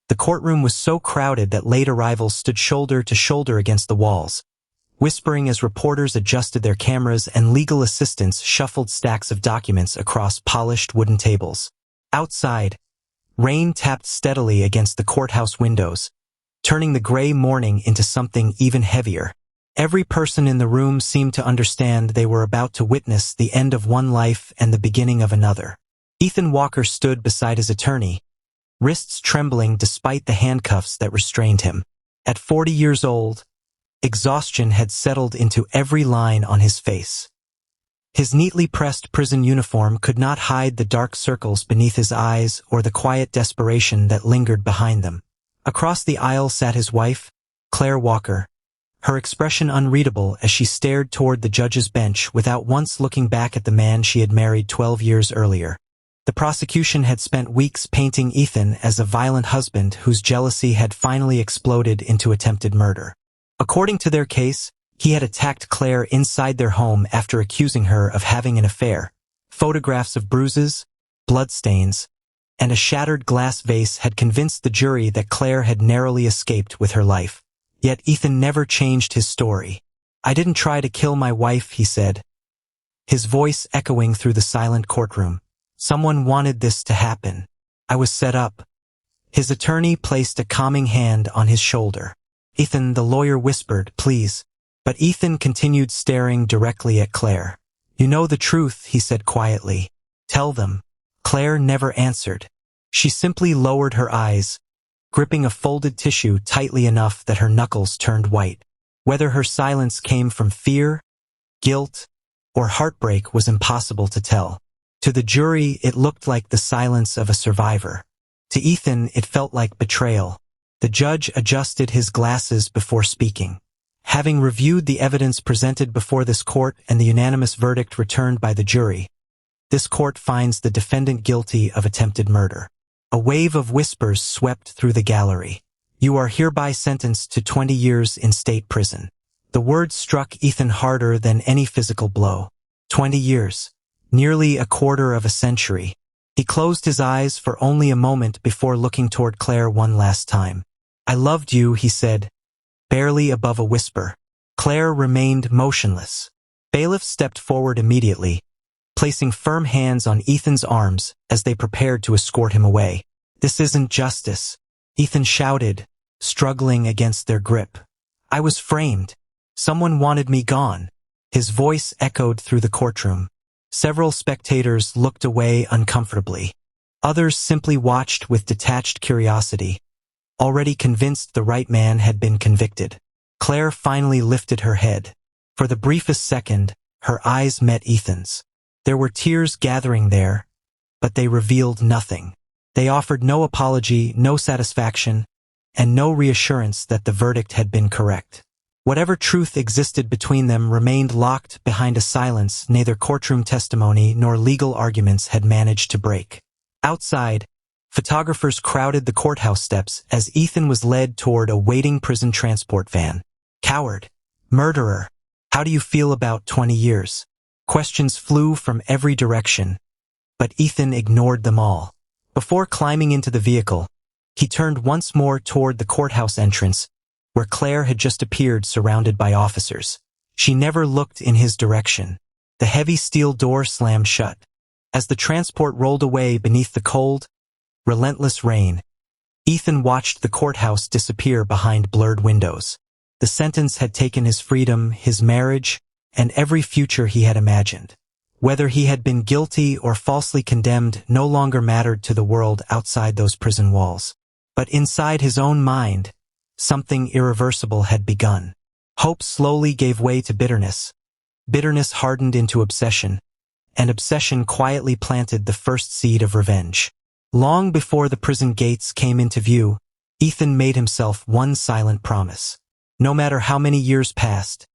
The courtroom was so crowded that late arrivals stood shoulder to shoulder against the walls, whispering as reporters adjusted their cameras and legal assistants shuffled stacks of documents across polished wooden tables. Outside, rain tapped steadily against the courthouse windows, turning the gray morning into something even heavier. Every person in the room seemed to understand they were about to witness the end of one life and the beginning of another. Ethan Walker stood beside his attorney, wrists trembling despite the handcuffs that restrained him. At 40 years old, exhaustion had settled into every line on his face. His neatly pressed prison uniform could not hide the dark circles beneath his eyes or the quiet desperation that lingered behind them. Across the aisle sat his wife, Claire Walker, her expression unreadable as she stared toward the judge's bench without once looking back at the man she had married 12 years earlier. The prosecution had spent weeks painting Ethan as a violent husband whose jealousy had finally exploded into attempted murder. According to their case, he had attacked Claire inside their home after accusing her of having an affair. Photographs of bruises, bloodstains, and a shattered glass vase had convinced the jury that Claire had narrowly escaped with her life. Yet Ethan never changed his story. "I didn't try to kill my wife," he said, his voice echoing through the silent courtroom. "Someone wanted this to happen. I was set up." His attorney placed a calming hand on his shoulder. "Ethan," the lawyer whispered, "please." But Ethan continued staring directly at Claire. "You know the truth," he said quietly. "Tell them." Claire never answered. She simply lowered her eyes, gripping a folded tissue tightly enough that her knuckles turned white. Whether her silence came from fear, guilt, or heartbreak was impossible to tell. To the jury, it looked like the silence of a survivor. To Ethan, it felt like betrayal. The judge adjusted his glasses before speaking. Having reviewed the evidence presented before this court and the unanimous verdict returned by the jury, this court finds the defendant guilty of attempted murder. A wave of whispers swept through the gallery. "You are hereby sentenced to 20 years in state prison." The words struck Ethan harder than any physical blow. 20 years. Nearly a quarter of a century. He closed his eyes for only a moment before looking toward Claire one last time. "I loved you," he said, barely above a whisper. Claire remained motionless. Bailiffs stepped forward immediately, placing firm hands on Ethan's arms as they prepared to escort him away. "This isn't justice," Ethan shouted, struggling against their grip. "I was framed. Someone wanted me gone." His voice echoed through the courtroom. Several spectators looked away uncomfortably. Others simply watched with detached curiosity, already convinced the right man had been convicted. Claire finally lifted her head. For the briefest second, her eyes met Ethan's. There were tears gathering there, but they revealed nothing. They offered no apology, no satisfaction, and no reassurance that the verdict had been correct. Whatever truth existed between them remained locked behind a silence neither courtroom testimony nor legal arguments had managed to break. Outside, photographers crowded the courthouse steps as Ethan was led toward a waiting prison transport van. "Coward. Murderer. How do you feel about 20 years?" Questions flew from every direction, but Ethan ignored them all. Before climbing into the vehicle, he turned once more toward the courthouse entrance, where Claire had just appeared surrounded by officers. She never looked in his direction. The heavy steel door slammed shut. As the transport rolled away beneath the cold, relentless rain, Ethan watched the courthouse disappear behind blurred windows. The sentence had taken his freedom, his marriage, and every future he had imagined. Whether he had been guilty or falsely condemned no longer mattered to the world outside those prison walls. But inside his own mind, something irreversible had begun. Hope slowly gave way to bitterness. Bitterness hardened into obsession, and obsession quietly planted the first seed of revenge. Long before the prison gates came into view, Ethan made himself one silent promise. No matter how many years passed,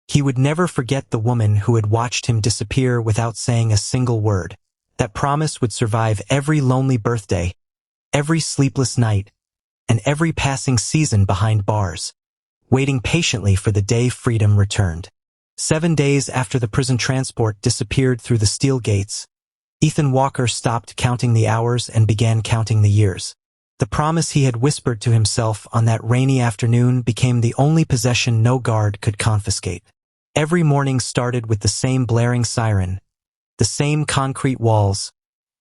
he would never forget the woman who had watched him disappear without saying a single word. That promise would survive every lonely birthday, every sleepless night, and every passing season behind bars, waiting patiently for the day freedom returned. 7 days after the prison transport disappeared through the steel gates, Ethan Walker stopped counting the hours and began counting the years. The promise he had whispered to himself on that rainy afternoon became the only possession no guard could confiscate. Every morning started with the same blaring siren, the same concrete walls,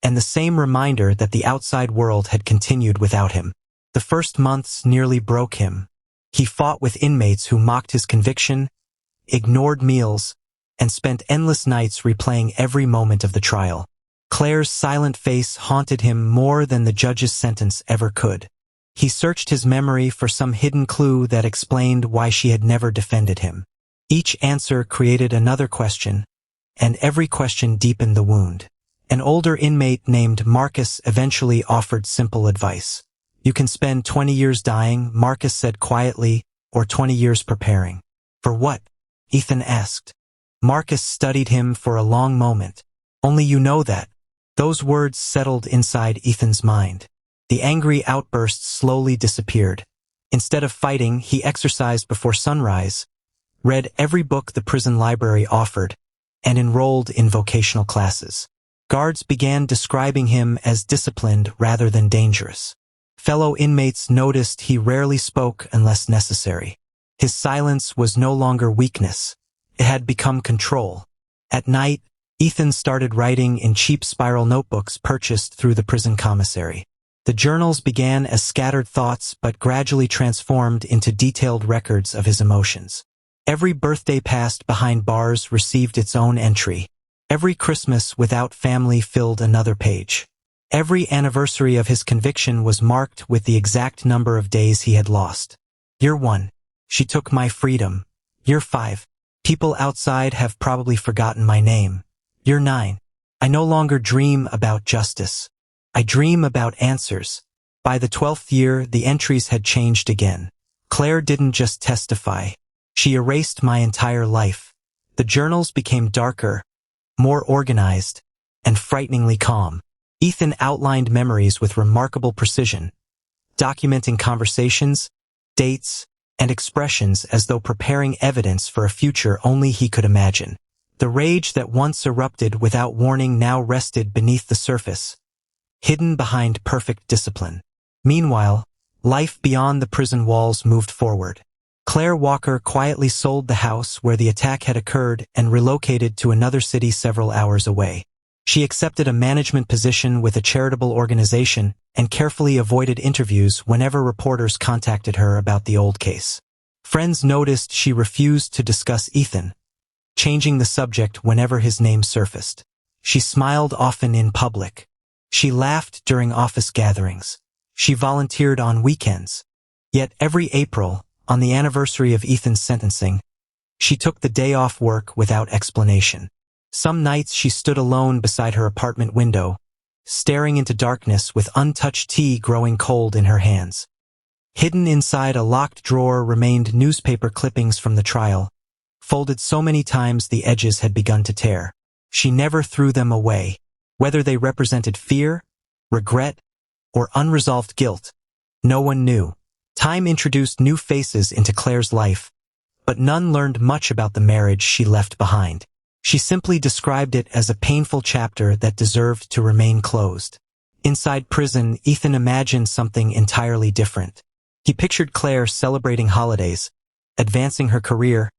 and the same reminder that the outside world had continued without him. The first months nearly broke him. He fought with inmates who mocked his conviction, ignored meals, and spent endless nights replaying every moment of the trial. Claire's silent face haunted him more than the judge's sentence ever could. He searched his memory for some hidden clue that explained why she had never defended him. Each answer created another question, and every question deepened the wound. An older inmate named Marcus eventually offered simple advice. "You can spend 20 years dying," Marcus said quietly, "or 20 years preparing." "For what?" Ethan asked. Marcus studied him for a long moment. "Only you know that." Those words settled inside Ethan's mind. The angry outbursts slowly disappeared. Instead of fighting, he exercised before sunrise, read every book the prison library offered, and enrolled in vocational classes. Guards began describing him as disciplined rather than dangerous. Fellow inmates noticed he rarely spoke unless necessary. His silence was no longer weakness. It had become control. At night, Ethan started writing in cheap spiral notebooks purchased through the prison commissary. The journals began as scattered thoughts but gradually transformed into detailed records of his emotions. Every birthday passed behind bars received its own entry. Every Christmas without family filled another page. Every anniversary of his conviction was marked with the exact number of days he had lost. Year 1. She took my freedom. Year 5. People outside have probably forgotten my name. Year 9. I no longer dream about justice. I dream about answers. By the 12th year, the entries had changed again. Claire didn't just testify. She erased my entire life. The journals became darker, more organized, and frighteningly calm. Ethan outlined memories with remarkable precision, documenting conversations, dates, and expressions as though preparing evidence for a future only he could imagine. The rage that once erupted without warning now rested beneath the surface, hidden behind perfect discipline. Meanwhile, life beyond the prison walls moved forward. Claire Walker quietly sold the house where the attack had occurred and relocated to another city several hours away. She accepted a management position with a charitable organization and carefully avoided interviews whenever reporters contacted her about the old case. Friends noticed she refused to discuss Ethan, changing the subject whenever his name surfaced. She smiled often in public. She laughed during office gatherings. She volunteered on weekends. Yet every April, on the anniversary of Ethan's sentencing, she took the day off work without explanation. Some nights she stood alone beside her apartment window, staring into darkness with untouched tea growing cold in her hands. Hidden inside a locked drawer remained newspaper clippings from the trial, folded so many times the edges had begun to tear. She never threw them away. Whether they represented fear, regret, or unresolved guilt, no one knew. Time introduced new faces into Claire's life, but none learned much about the marriage she left behind. She simply described it as a painful chapter that deserved to remain closed. Inside prison, Ethan imagined something entirely different. He pictured Claire celebrating holidays, advancing her career,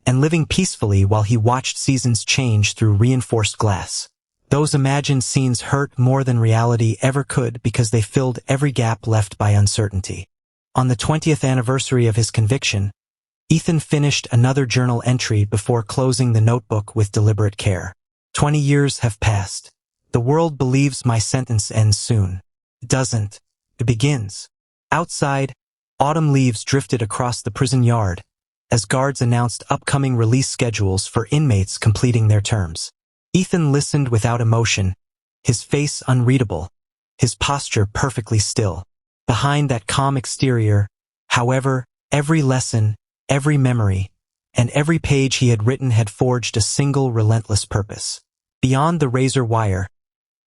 and living peacefully while he watched seasons change through reinforced glass. Those imagined scenes hurt more than reality ever could because they filled every gap left by uncertainty. On the 20th anniversary of his conviction, Ethan finished another journal entry before closing the notebook with deliberate care. 20 years have passed. The world believes my sentence ends soon. It doesn't. It begins. Outside, autumn leaves drifted across the prison yard as guards announced upcoming release schedules for inmates completing their terms. Ethan listened without emotion, his face unreadable, his posture perfectly still. Behind that calm exterior, however, every lesson, every memory, and every page he had written had forged a single relentless purpose. Beyond the razor wire,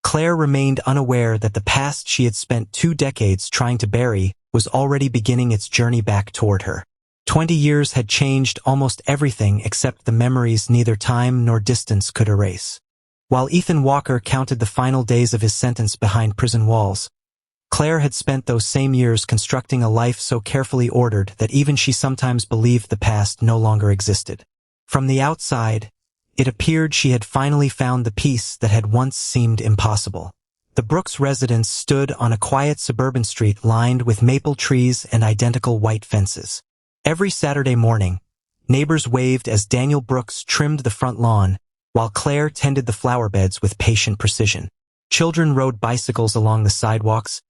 Claire remained unaware that the past she had spent 2 decades trying to bury was already beginning its journey back toward her. 20 years had changed almost everything except the memories neither time nor distance could erase. While Ethan Walker counted the final days of his sentence behind prison walls, Claire had spent those same years constructing a life so carefully ordered that even she sometimes believed the past no longer existed. From the outside, it appeared she had finally found the peace that had once seemed impossible. The Brooks residence stood on a quiet suburban street lined with maple trees and identical white fences. Every Saturday morning, neighbors waved as Daniel Brooks trimmed the front lawn, while Claire tended the flower beds with patient precision. Children rode bicycles along the sidewalks,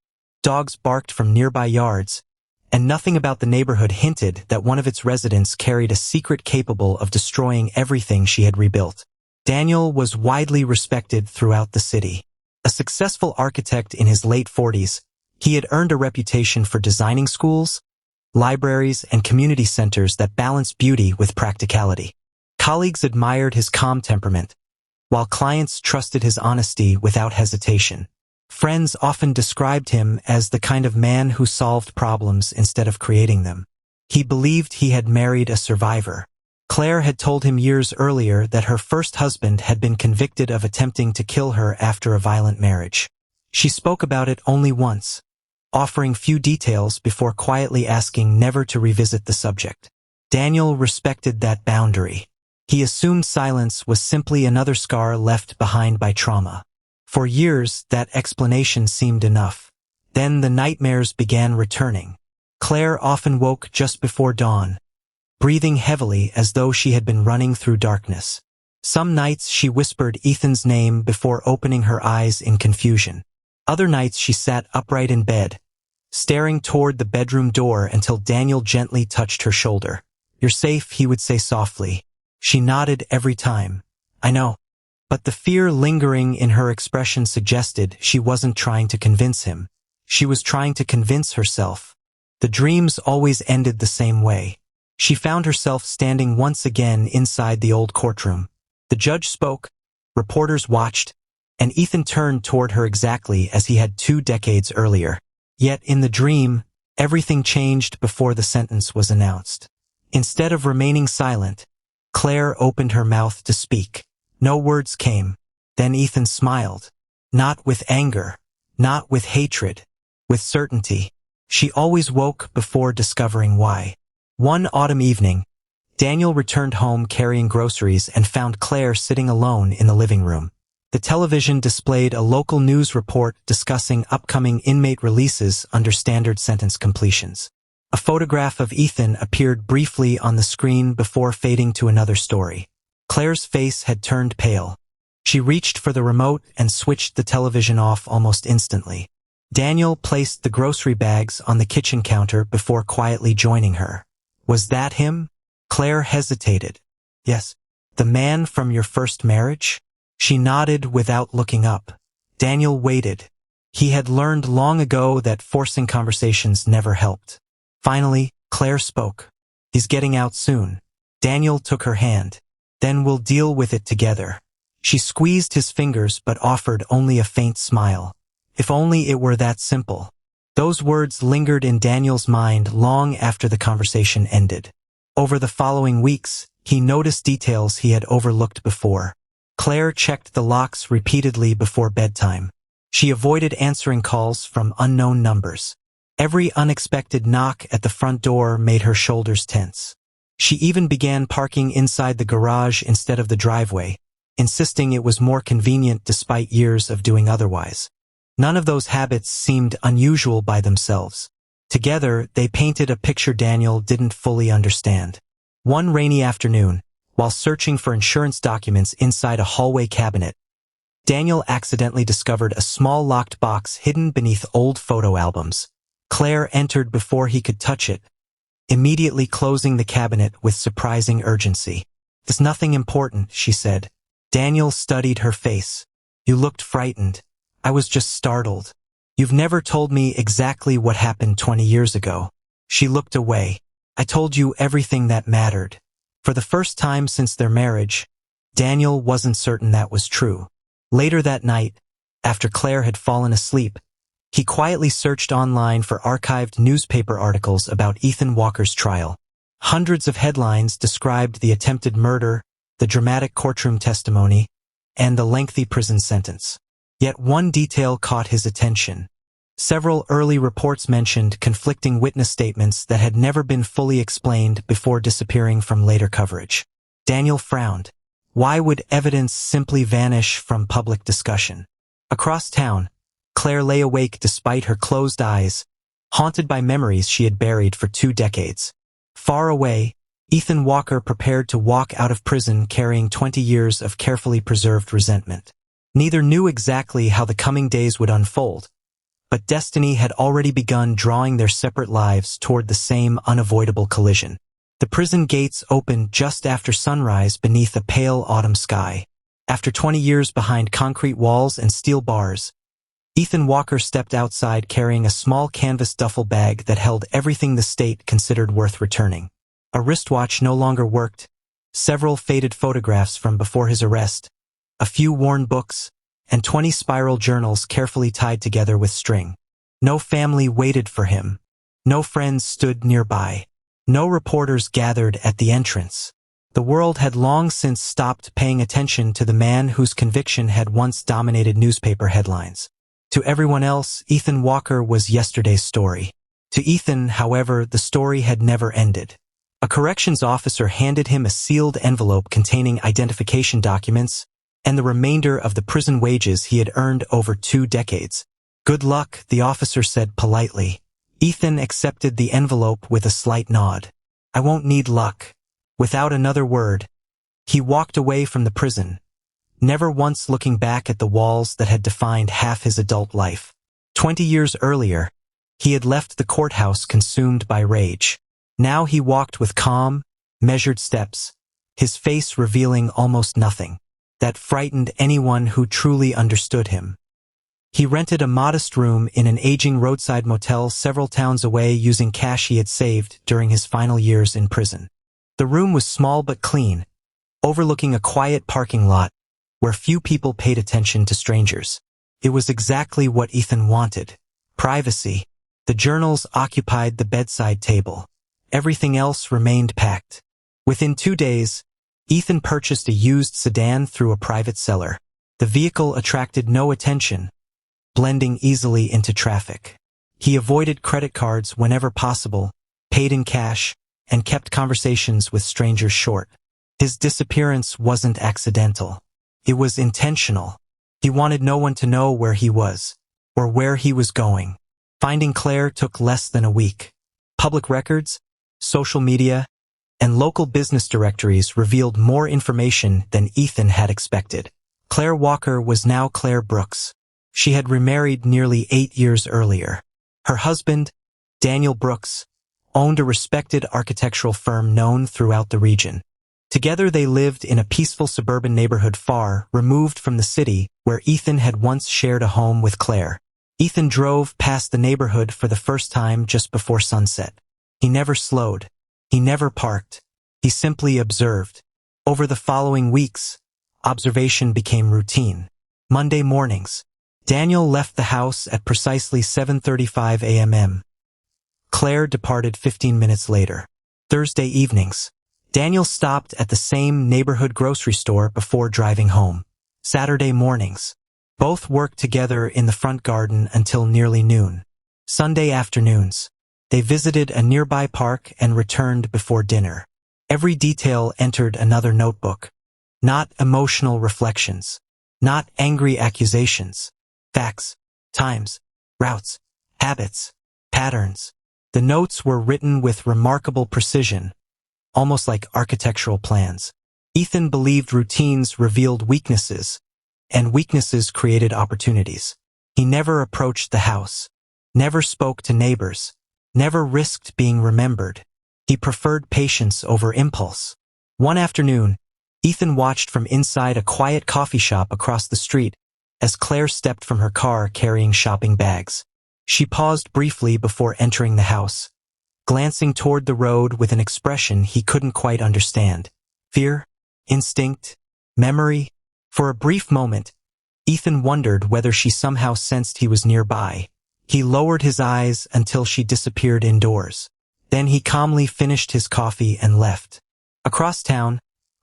dogs barked from nearby yards, and nothing about the neighborhood hinted that one of its residents carried a secret capable of destroying everything she had rebuilt. Daniel was widely respected throughout the city. A successful architect in his late 40s, he had earned a reputation for designing schools, libraries, and community centers that balanced beauty with practicality. Colleagues admired his calm temperament, while clients trusted his honesty without hesitation. Friends often described him as the kind of man who solved problems instead of creating them. He believed he had married a survivor. Claire had told him years earlier that her first husband had been convicted of attempting to kill her after a violent marriage. She spoke about it only once, offering few details before quietly asking never to revisit the subject. Daniel respected that boundary. He assumed silence was simply another scar left behind by trauma. For years, that explanation seemed enough. Then the nightmares began returning. Claire often woke just before dawn, breathing heavily as though she had been running through darkness. Some nights she whispered Ethan's name before opening her eyes in confusion. Other nights she sat upright in bed, staring toward the bedroom door until Daniel gently touched her shoulder. "You're safe," he would say softly. She nodded every time. "I know." But the fear lingering in her expression suggested she wasn't trying to convince him. She was trying to convince herself. The dreams always ended the same way. She found herself standing once again inside the old courtroom. The judge spoke, reporters watched, and Ethan turned toward her exactly as he had 2 decades earlier. Yet in the dream, everything changed before the sentence was announced. Instead of remaining silent, Claire opened her mouth to speak. No words came. Then Ethan smiled. Not with anger, not with hatred, with certainty. She always woke before discovering why. One autumn evening, Daniel returned home carrying groceries and found Claire sitting alone in the living room. The television displayed a local news report discussing upcoming inmate releases under standard sentence completions. A photograph of Ethan appeared briefly on the screen before fading to another story. Claire's face had turned pale. She reached for the remote and switched the television off almost instantly. Daniel placed the grocery bags on the kitchen counter before quietly joining her. "Was that him?" Claire hesitated. "Yes." "The man from your first marriage?" She nodded without looking up. Daniel waited. He had learned long ago that forcing conversations never helped. Finally, Claire spoke. "He's getting out soon." Daniel took her hand. "Then we'll deal with it together." She squeezed his fingers but offered only a faint smile. If only it were that simple. Those words lingered in Daniel's mind long after the conversation ended. Over the following weeks, he noticed details he had overlooked before. Claire checked the locks repeatedly before bedtime. She avoided answering calls from unknown numbers. Every unexpected knock at the front door made her shoulders tense. She even began parking inside the garage instead of the driveway, insisting it was more convenient despite years of doing otherwise. None of those habits seemed unusual by themselves. Together, they painted a picture Daniel didn't fully understand. One rainy afternoon, while searching for insurance documents inside a hallway cabinet, Daniel accidentally discovered a small locked box hidden beneath old photo albums. Claire entered before he could touch it, immediately closing the cabinet with surprising urgency. "There's nothing important," she said. Daniel studied her face. "You looked frightened." "I was just startled." "You've never told me exactly what happened 20 years ago." She looked away. "I told you everything that mattered." For the first time since their marriage, Daniel wasn't certain that was true. Later that night, after Claire had fallen asleep, he quietly searched online for archived newspaper articles about Ethan Walker's trial. Hundreds of headlines described the attempted murder, the dramatic courtroom testimony, and the lengthy prison sentence. Yet one detail caught his attention. Several early reports mentioned conflicting witness statements that had never been fully explained before disappearing from later coverage. Daniel frowned. Why would evidence simply vanish from public discussion? Across town, Claire lay awake despite her closed eyes, haunted by memories she had buried for 2 decades. Far away, Ethan Walker prepared to walk out of prison carrying 20 years of carefully preserved resentment. Neither knew exactly how the coming days would unfold, but destiny had already begun drawing their separate lives toward the same unavoidable collision. The prison gates opened just after sunrise beneath a pale autumn sky. After 20 years behind concrete walls and steel bars, Ethan Walker stepped outside carrying a small canvas duffel bag that held everything the state considered worth returning. A wristwatch no longer worked, several faded photographs from before his arrest, a few worn books, and 20 spiral journals carefully tied together with string. No family waited for him. No friends stood nearby. No reporters gathered at the entrance. The world had long since stopped paying attention to the man whose conviction had once dominated newspaper headlines. To everyone else, Ethan Walker was yesterday's story. To Ethan, however, the story had never ended. A corrections officer handed him a sealed envelope containing identification documents and the remainder of the prison wages he had earned over 2 decades. Good luck, the officer said politely. Ethan accepted the envelope with a slight nod. I won't need luck. Without another word, he walked away from the prison, never once looking back at the walls that had defined half his adult life. 20 years earlier, he had left the courthouse consumed by rage. Now he walked with calm, measured steps, his face revealing almost nothing that frightened anyone who truly understood him. He rented a modest room in an aging roadside motel several towns away using cash he had saved during his final years in prison. The room was small but clean, overlooking a quiet parking lot where few people paid attention to strangers. It was exactly what Ethan wanted. Privacy. The journals occupied the bedside table. Everything else remained packed. Within 2 days, Ethan purchased a used sedan through a private seller. The vehicle attracted no attention, blending easily into traffic. He avoided credit cards whenever possible, paid in cash, and kept conversations with strangers short. His disappearance wasn't accidental. It was intentional. He wanted no one to know where he was, or where he was going. Finding Claire took less than a week. Public records, social media, and local business directories revealed more information than Ethan had expected. Claire Walker was now Claire Brooks. She had remarried nearly 8 years earlier. Her husband, Daniel Brooks, owned a respected architectural firm known throughout the region. Together they lived in a peaceful suburban neighborhood far removed from the city where Ethan had once shared a home with Claire. Ethan drove past the neighborhood for the first time just before sunset. He never slowed. He never parked. He simply observed. Over the following weeks, observation became routine. Monday mornings, Daniel left the house at precisely 7:35 a.m. Claire departed 15 minutes later. Thursday evenings, Daniel stopped at the same neighborhood grocery store before driving home. Saturday mornings, both worked together in the front garden until nearly noon. Sunday afternoons, they visited a nearby park and returned before dinner. Every detail entered another notebook. Not emotional reflections. Not angry accusations. Facts, times, routes, habits, patterns. The notes were written with remarkable precision, almost like architectural plans. Ethan believed routines revealed weaknesses, and weaknesses created opportunities. He never approached the house, never spoke to neighbors, never risked being remembered. He preferred patience over impulse. One afternoon, Ethan watched from inside a quiet coffee shop across the street as Claire stepped from her car carrying shopping bags. She paused briefly before entering the house, glancing toward the road with an expression he couldn't quite understand. Fear? Instinct? Memory? For a brief moment, Ethan wondered whether she somehow sensed he was nearby. He lowered his eyes until she disappeared indoors. Then he calmly finished his coffee and left. Across town,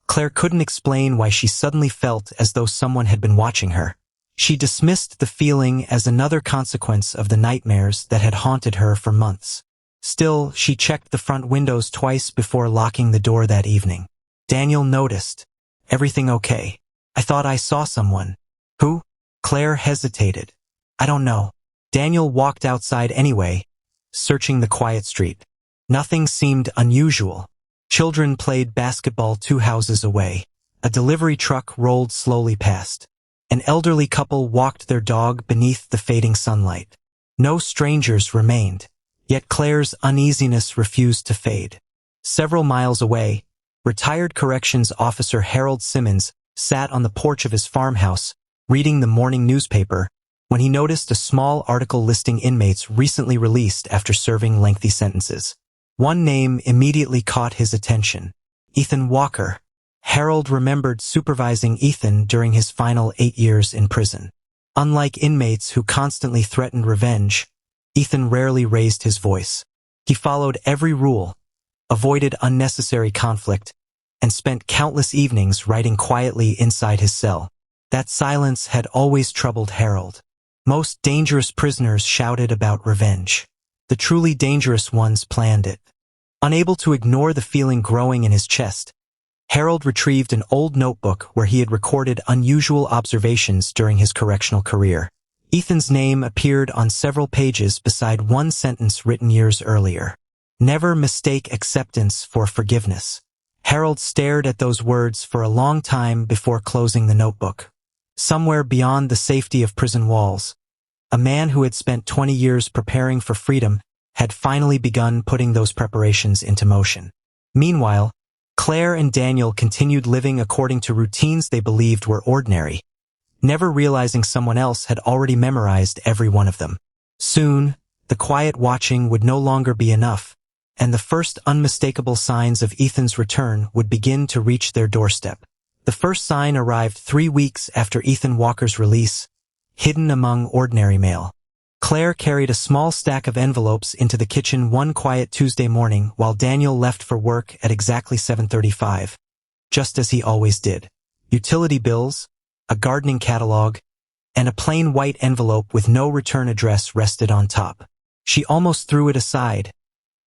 Claire couldn't explain why she suddenly felt as though someone had been watching her. She dismissed the feeling as another consequence of the nightmares that had haunted her for months. Still, she checked the front windows twice before locking the door that evening. Daniel noticed. "Everything okay? I thought I saw someone." "Who?" Claire hesitated. "I don't know." Daniel walked outside anyway, searching the quiet street. Nothing seemed unusual. Children played basketball 2 houses away. A delivery truck rolled slowly past. An elderly couple walked their dog beneath the fading sunlight. No strangers remained, yet Claire's uneasiness refused to fade. Several miles away, retired corrections officer Harold Simmons sat on the porch of his farmhouse, reading the morning newspaper, when he noticed a small article listing inmates recently released after serving lengthy sentences. One name immediately caught his attention: Ethan Walker. Harold remembered supervising Ethan during his final 8 years in prison. Unlike inmates who constantly threatened revenge, Ethan rarely raised his voice. He followed every rule, avoided unnecessary conflict, and spent countless evenings writing quietly inside his cell. That silence had always troubled Harold. Most dangerous prisoners shouted about revenge. The truly dangerous ones planned it. Unable to ignore the feeling growing in his chest, Harold retrieved an old notebook where he had recorded unusual observations during his correctional career. Ethan's name appeared on several pages beside one sentence written years earlier. "Never mistake acceptance for forgiveness." Harold stared at those words for a long time before closing the notebook. Somewhere beyond the safety of prison walls, a man who had spent 20 years preparing for freedom had finally begun putting those preparations into motion. Meanwhile, Claire and Daniel continued living according to routines they believed were ordinary, never realizing someone else had already memorized every one of them. Soon, the quiet watching would no longer be enough, and the first unmistakable signs of Ethan's return would begin to reach their doorstep. The first sign arrived 3 weeks after Ethan Walker's release, hidden among ordinary mail. Claire carried a small stack of envelopes into the kitchen one quiet Tuesday morning while Daniel left for work at exactly 7:35, just as he always did. Utility bills, a gardening catalog, and a plain white envelope with no return address rested on top. She almost threw it aside,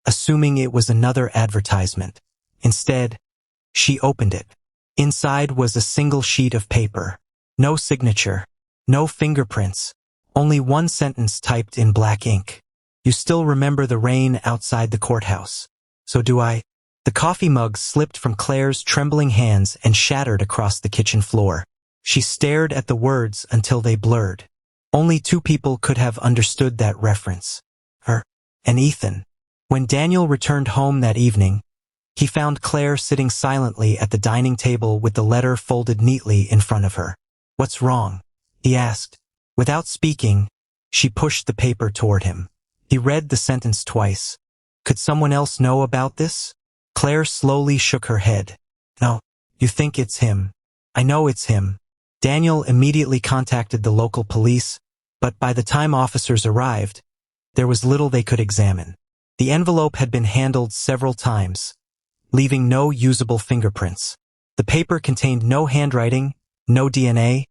assuming it was another advertisement. Instead, she opened it. Inside was a single sheet of paper. No signature, no fingerprints. Only one sentence typed in black ink. "You still remember the rain outside the courthouse. So do I." The coffee mug slipped from Claire's trembling hands and shattered across the kitchen floor. She stared at the words until they blurred. Only 2 people could have understood that reference: her and Ethan. When Daniel returned home that evening, he found Claire sitting silently at the dining table with the letter folded neatly in front of her. "What's wrong?" he asked. Without speaking, she pushed the paper toward him. He read the sentence twice. "Could someone else know about this?" Claire slowly shook her head. "No, you think it's him." "I know it's him." Daniel immediately contacted the local police, but by the time officers arrived, there was little they could examine. The envelope had been handled several times, leaving no usable fingerprints. The paper contained no handwriting, no DNA,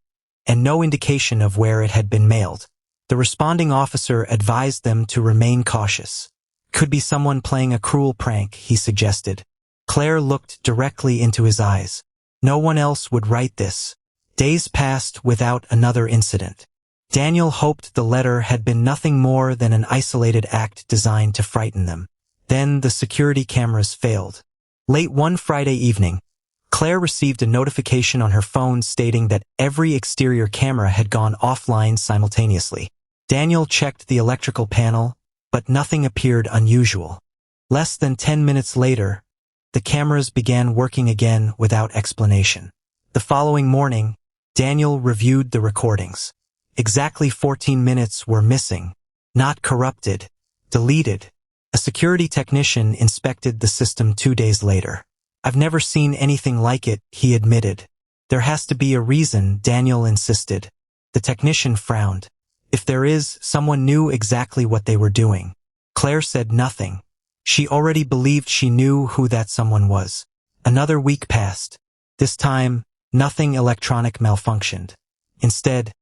and no indication of where it had been mailed. The responding officer advised them to remain cautious. "Could be someone playing a cruel prank," he suggested. Claire looked directly into his eyes. No one else would write this. Days passed without another incident. Daniel hoped the letter had been nothing more than an isolated act designed to frighten them. Then the security cameras failed. Late one Friday evening, Claire received a notification on her phone stating that every exterior camera had gone offline simultaneously. Daniel checked the electrical panel, but nothing appeared unusual. Less than 10 minutes later, the cameras began working again without explanation. The following morning, Daniel reviewed the recordings. Exactly 14 minutes were missing, not corrupted, deleted. A security technician inspected the system 2 days later. "I've never seen anything like it," he admitted. "There has to be a reason," Daniel insisted. The technician frowned. "If there is, someone knew exactly what they were doing." Claire said nothing. She already believed she knew who that someone was. Another week passed. This time, nothing electronic malfunctioned. Instead,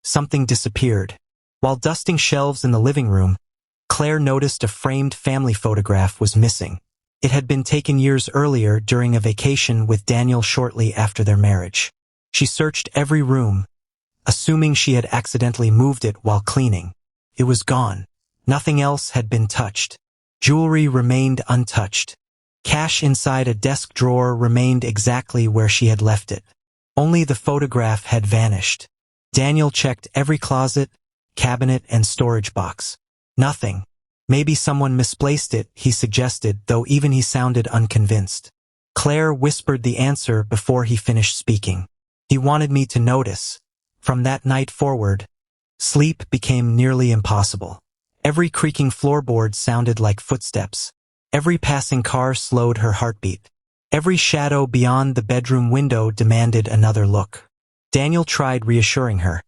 something disappeared. While dusting shelves in the living room, Claire noticed a framed family photograph was missing. It had been taken years earlier during a vacation with Daniel shortly after their marriage. She searched every room, assuming she had accidentally moved it while cleaning. It was gone. Nothing else had been touched. Jewelry remained untouched. Cash inside a desk drawer remained exactly where she had left it. Only the photograph had vanished. Daniel checked every closet, cabinet, and storage box. Nothing. Maybe someone misplaced it, he suggested, though even he sounded unconvinced. Claire whispered the answer before he finished speaking. He wanted me to notice. From that night forward, sleep became nearly impossible. Every creaking floorboard sounded like footsteps. Every passing car slowed her heartbeat. Every shadow beyond the bedroom window demanded another look. Daniel tried reassuring her,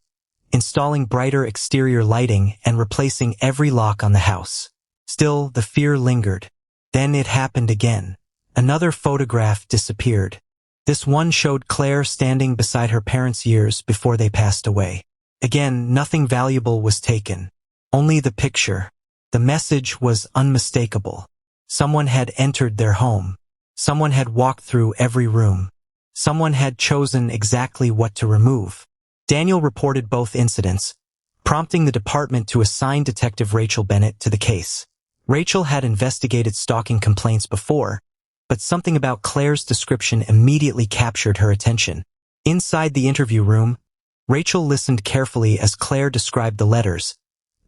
installing brighter exterior lighting and replacing every lock on the house. Still, the fear lingered. Then it happened again. Another photograph disappeared. This one showed Claire standing beside her parents years before they passed away. Again, nothing valuable was taken. Only the picture. The message was unmistakable. Someone had entered their home. Someone had walked through every room. Someone had chosen exactly what to remove. Daniel reported both incidents, prompting the department to assign Detective Rachel Bennett to the case. Rachel had investigated stalking complaints before, but something about Claire's description immediately captured her attention. Inside the interview room, Rachel listened carefully as Claire described the letters,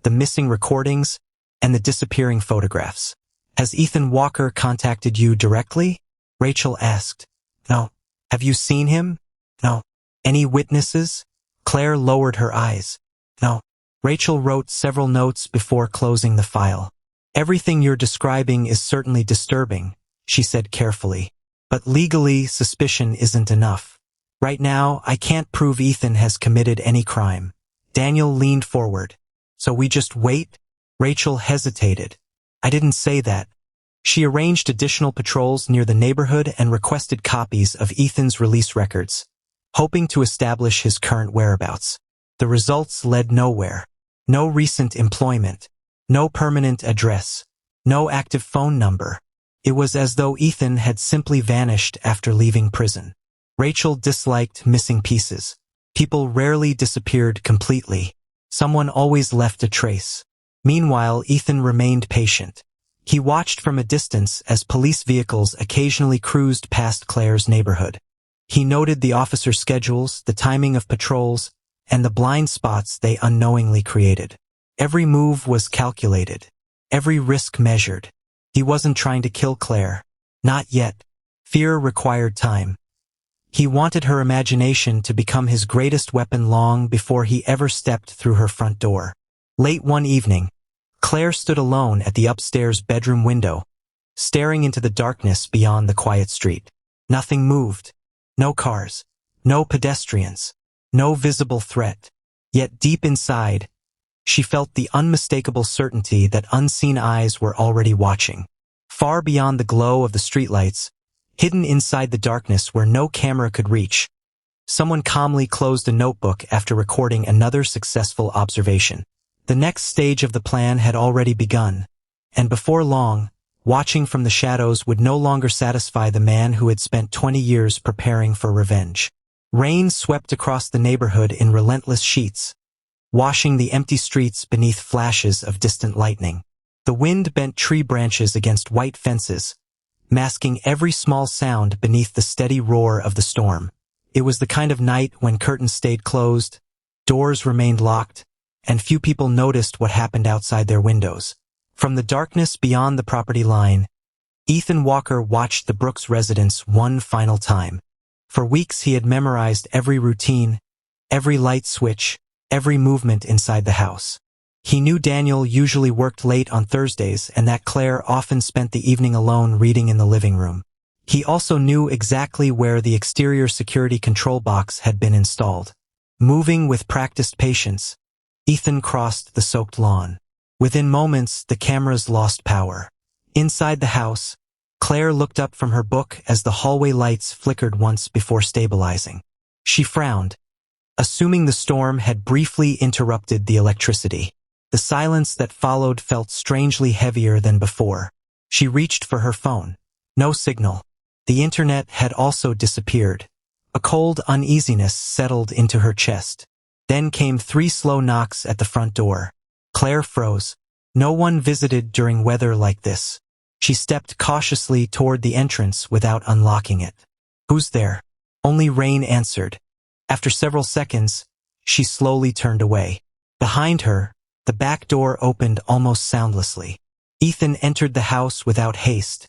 the missing recordings, and the disappearing photographs. "Has Ethan Walker contacted you directly?" Rachel asked. "No." "Have you seen him?" "No." "Any witnesses?" Claire lowered her eyes. "No." Rachel wrote several notes before closing the file. "Everything you're describing is certainly disturbing," she said carefully. "But legally, suspicion isn't enough. Right now, I can't prove Ethan has committed any crime." Daniel leaned forward. "So we just wait?" Rachel hesitated. "I didn't say that." She arranged additional patrols near the neighborhood and requested copies of Ethan's release records, hoping to establish his current whereabouts. The results led nowhere. No recent employment. No permanent address. No active phone number. It was as though Ethan had simply vanished after leaving prison. Rachel disliked missing pieces. People rarely disappeared completely. Someone always left a trace. Meanwhile, Ethan remained patient. He watched from a distance as police vehicles occasionally cruised past Claire's neighborhood. He noted the officers' schedules, the timing of patrols, and the blind spots they unknowingly created. Every move was calculated. Every risk measured. He wasn't trying to kill Claire. Not yet. Fear required time. He wanted her imagination to become his greatest weapon long before he ever stepped through her front door. Late one evening, Claire stood alone at the upstairs bedroom window, staring into the darkness beyond the quiet street. Nothing moved. No cars. No pedestrians. No visible threat. Yet deep inside, she felt the unmistakable certainty that unseen eyes were already watching. Far beyond the glow of the streetlights, hidden inside the darkness where no camera could reach, someone calmly closed a notebook after recording another successful observation. The next stage of the plan had already begun, and before long, watching from the shadows would no longer satisfy the man who had spent 20 years preparing for revenge. Rain swept across the neighborhood in relentless sheets, washing the empty streets beneath flashes of distant lightning. The wind bent tree branches against white fences, masking every small sound beneath the steady roar of the storm. It was the kind of night when curtains stayed closed, doors remained locked, and few people noticed what happened outside their windows. From the darkness beyond the property line, Ethan Walker watched the Brooks residence one final time. For weeks he had memorized every routine, every light switch, every movement inside the house. He knew Daniel usually worked late on Thursdays and that Claire often spent the evening alone reading in the living room. He also knew exactly where the exterior security control box had been installed. Moving with practiced patience, Ethan crossed the soaked lawn. Within moments, the cameras lost power. Inside the house, Claire looked up from her book as the hallway lights flickered once before stabilizing. She frowned. assuming the storm had briefly interrupted the electricity. The silence that followed felt strangely heavier than before. She reached for her phone. No signal. The internet had also disappeared. A cold uneasiness settled into her chest. Then came 3 slow knocks at the front door. Claire froze. No one visited during weather like this. She stepped cautiously toward the entrance without unlocking it. "Who's there?" Only rain answered. After several seconds, she slowly turned away. Behind her, the back door opened almost soundlessly. Ethan entered the house without haste,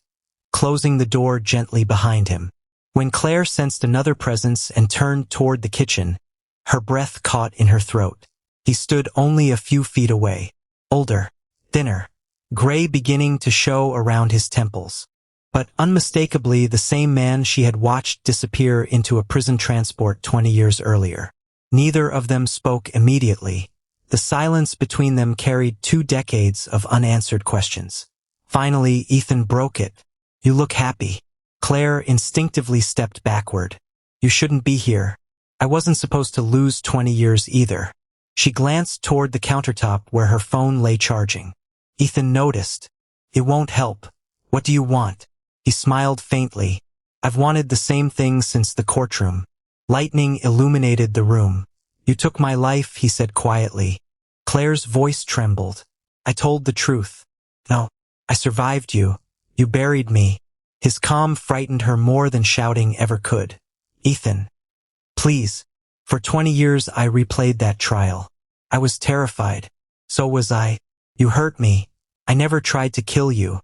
closing the door gently behind him. When Claire sensed another presence and turned toward the kitchen, her breath caught in her throat. He stood only a few feet away. Older, thinner, gray beginning to show around his temples. But unmistakably the same man she had watched disappear into a prison transport 20 years earlier. Neither of them spoke immediately. The silence between them carried 2 decades of unanswered questions. Finally, Ethan broke it. "You look happy." Claire instinctively stepped backward. "You shouldn't be here. I wasn't supposed to lose 20 years either." She glanced toward the countertop where her phone lay charging. Ethan noticed. "It won't help. What do you want?" He smiled faintly. "I've wanted the same thing since the courtroom." Lightning illuminated the room. "You took my life," he said quietly. Claire's voice trembled. "I told the truth." "No, I survived you. You buried me." His calm frightened her more than shouting ever could. "Ethan, please. For 20 years I replayed that trial. I was terrified. So was I. You hurt me. I never tried to kill you.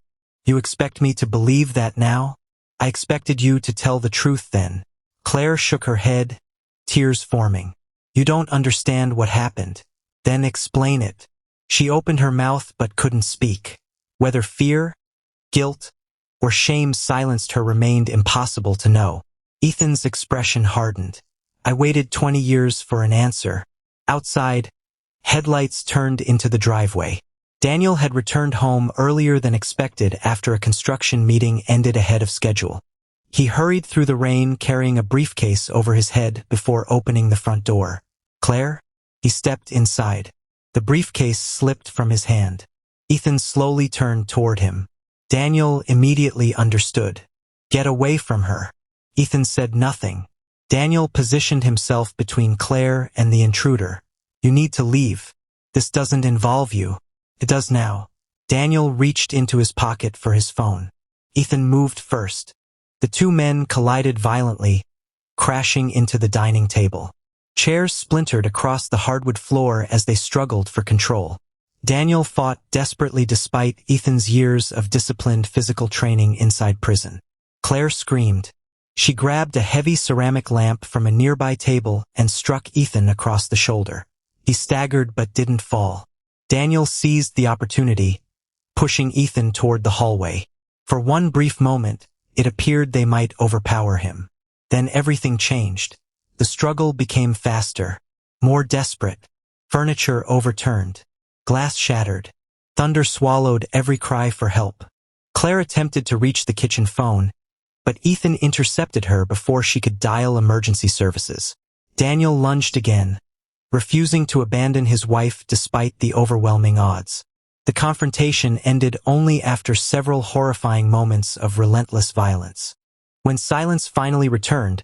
You expect me to believe that now? I expected you to tell the truth then." Claire shook her head, tears forming. "You don't understand what happened." "Then explain it." She opened her mouth but couldn't speak. Whether fear, guilt, or shame silenced her remained impossible to know. Ethan's expression hardened. "I waited 20 years for an answer." Outside, headlights turned into the driveway. Daniel had returned home earlier than expected after a construction meeting ended ahead of schedule. He hurried through the rain carrying a briefcase over his head before opening the front door. "Claire?" He stepped inside. The briefcase slipped from his hand. Ethan slowly turned toward him. Daniel immediately understood. "Get away from her." Ethan said nothing. Daniel positioned himself between Claire and the intruder. "You need to leave. This doesn't involve you." "It does now." Daniel reached into his pocket for his phone. Ethan moved first. The 2 men collided violently, crashing into the dining table. Chairs splintered across the hardwood floor as they struggled for control. Daniel fought desperately despite Ethan's years of disciplined physical training inside prison. Claire screamed. She grabbed a heavy ceramic lamp from a nearby table and struck Ethan across the shoulder. He staggered but didn't fall. Daniel seized the opportunity, pushing Ethan toward the hallway. For one brief moment, it appeared they might overpower him. Then everything changed. The struggle became faster, more desperate. Furniture overturned. Glass shattered. Thunder swallowed every cry for help. Claire attempted to reach the kitchen phone, but Ethan intercepted her before she could dial emergency services. Daniel lunged again, refusing to abandon his wife despite the overwhelming odds. The confrontation ended only after several horrifying moments of relentless violence. When silence finally returned,